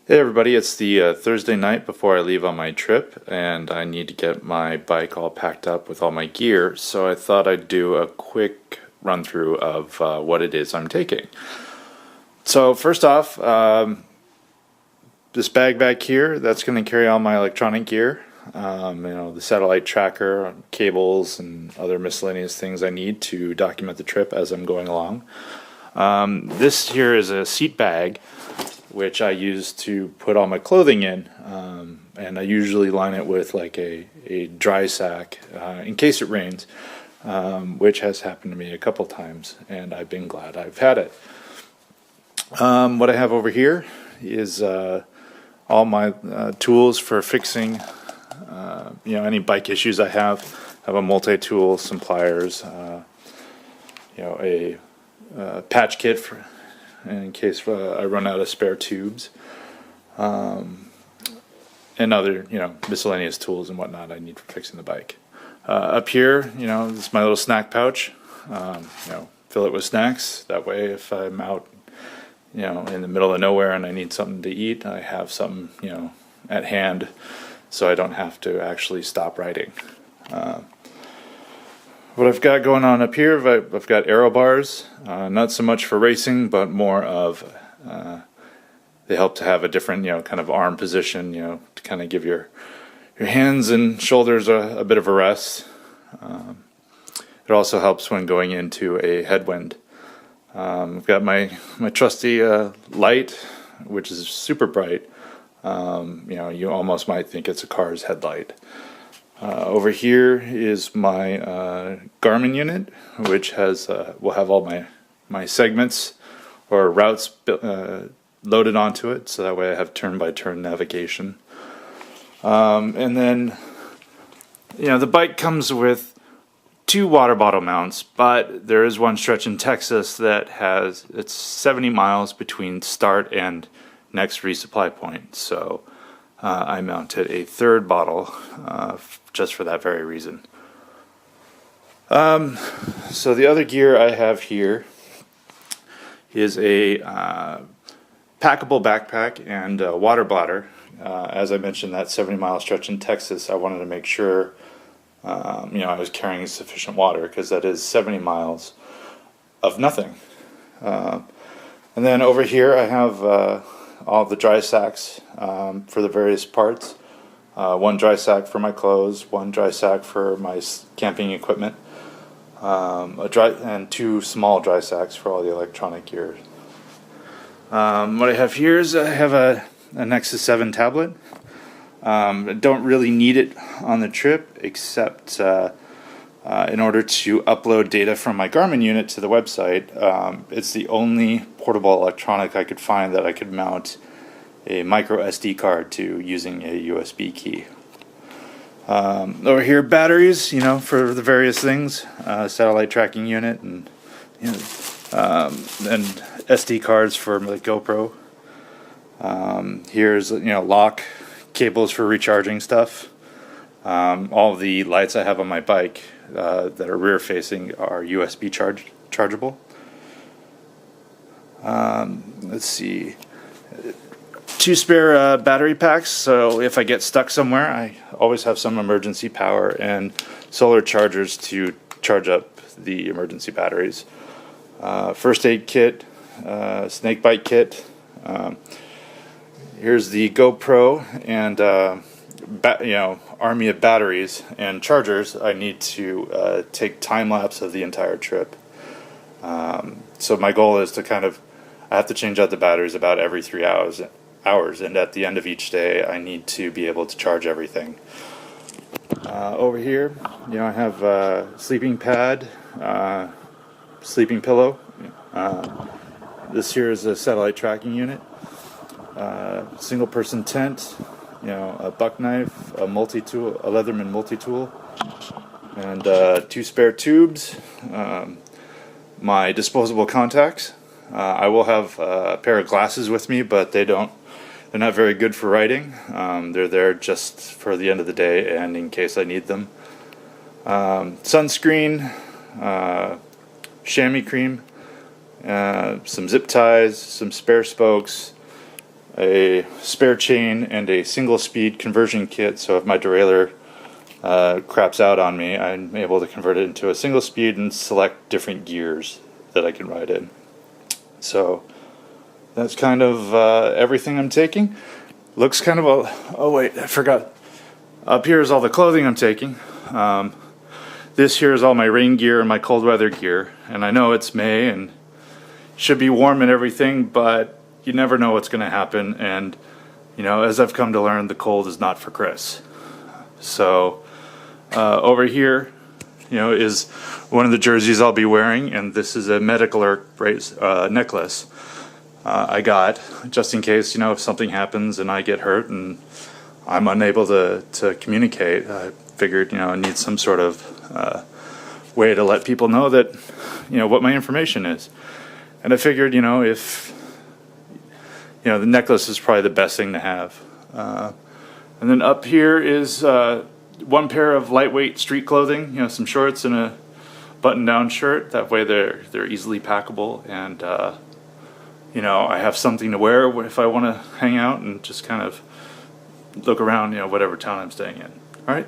Hey everybody, it's the Thursday night before I leave on my trip, and I need to get my bike all packed up with all my gear, so I thought I'd do a quick run through of what it is I'm taking. So, first off, this bag back here, that's going to carry all my electronic gear. The satellite tracker, cables, and other miscellaneous things I need to document the trip as I'm going along. This here is a seat bag which I use to put all my clothing in, and I usually line it with like a dry sack in case it rains, which has happened to me a couple times, and I've been glad I've had it. What I have over here is all my tools for fixing any bike issues I have. I have a multi-tool, some pliers, a patch kit for in case I run out of spare tubes, and other miscellaneous tools and whatnot I need for fixing the bike. Up here, this is my little snack pouch. Fill it with snacks. That way, if I'm out, in the middle of nowhere and I need something to eat, I have something, at hand, so I don't have to actually stop riding. What I've got going on up here, I've got aero bars, not so much for racing, but more of they help to have a different, kind of arm position, to kind of give your hands and shoulders a bit of a rest. It also helps when going into a headwind. I've got my trusty light, which is super bright. You almost might think it's a car's headlight. Over here is my Garmin unit, which will have all my segments or routes loaded onto it, so that way I have turn-by-turn navigation. And then, the bike comes with 2 water bottle mounts, but there is one stretch in Texas that it's 70 miles between start and next resupply point, so I mounted a 3rd bottle just for that very reason. So the other gear I have here is a packable backpack and a water bladder. As I mentioned, that 70-mile stretch in Texas, I wanted to make sure I was carrying sufficient water, because that is 70 miles of nothing. And then over here I have all the dry sacks for the various parts. 1 dry sack for my clothes, 1 dry sack for my camping equipment, and 2 small dry sacks for all the electronic gear. What I have here is I have a Nexus 7 tablet. I don't really need it on the trip, except in order to upload data from my Garmin unit to the website. It's the only portable electronic I could find that I could mount a micro SD card to using a USB key. Over here, batteries, for the various things, satellite tracking unit, and SD cards for the GoPro. Here's lock cables for recharging stuff. All the lights I have on my bike that are rear facing are USB chargeable. Let's see. 2 spare battery packs, so if I get stuck somewhere, I always have some emergency power, and solar chargers to charge up the emergency batteries. First aid kit, snake bite kit. Here's the GoPro and army of batteries and chargers. I need to take time lapse of the entire trip. So my goal is to I have to change out the batteries about every 3 hours, and at the end of each day I need to be able to charge everything. Over here, I have a sleeping pad, sleeping pillow. This here is a satellite tracking unit, single person tent, a buck knife, a multi-tool, a Leatherman multi-tool, and 2 spare tubes, my disposable contacts. I will have a pair of glasses with me, but they're not very good for writing. They're there just for the end of the day and in case I need them. Sunscreen, chamois cream, some zip ties, some spare spokes, a spare chain and a single speed conversion kit, so if my derailleur craps out on me, I'm able to convert it into a single speed and select different gears that I can ride in. So that's kind of everything I'm taking. Looks kind of oh wait, I forgot. Up here is all the clothing I'm taking. This here is all my rain gear and my cold weather gear. And I know it's May and should be warm and everything, but you never know what's going to happen. And you know, as I've come to learn, the cold is not for Chris. So over here, you know, is one of the jerseys I'll be wearing, and this is a medical alert necklace I got just in case, you know, if something happens and I get hurt and I'm unable to communicate. I figured, you know, I need some sort of way to let people know that, you know, what my information is. And I figured, you know, if, you know, the necklace is probably the best thing to have. And then up here is one pair of lightweight street clothing, you know, some shorts and a button-down shirt. That way they're easily packable, and you know, I have something to wear if I want to hang out and just kind of look around, you know, whatever town I'm staying in. All right.